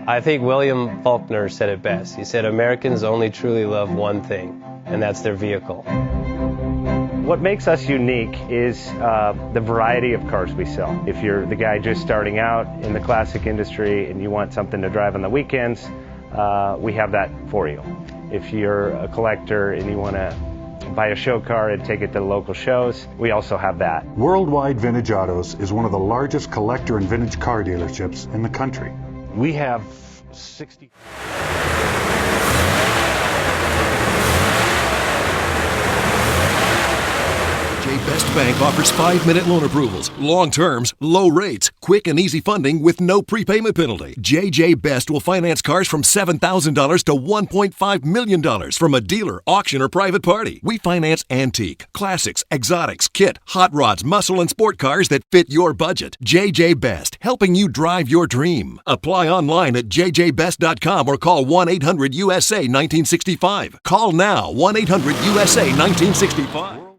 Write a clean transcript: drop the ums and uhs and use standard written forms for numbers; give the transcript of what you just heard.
I think William Faulkner said it best. He said, Americans only truly love one thing, and that's their vehicle. What makes us unique is the variety of cars we sell. If you're the guy just starting out in the classic industry and you want something to drive on the weekends, we have that for you. If you're a collector and you want to buy a show car and take it to the local shows, we also have that. Worldwide Vintage Autos is one of the largest collector and vintage car dealerships in the country. We have 60... Best Bank offers 5-minute loan approvals, long terms, low rates, quick and easy funding with no prepayment penalty. JJ Best will finance cars from $7,000 to $1.5 million from a dealer, auction, or private party. We finance antique, classics, exotics, kit, hot rods, muscle, and sport cars that fit your budget. JJ Best, helping you drive your dream. Apply online at jjbest.com or call 1-800-USA-1965. Call now, 1-800-USA-1965.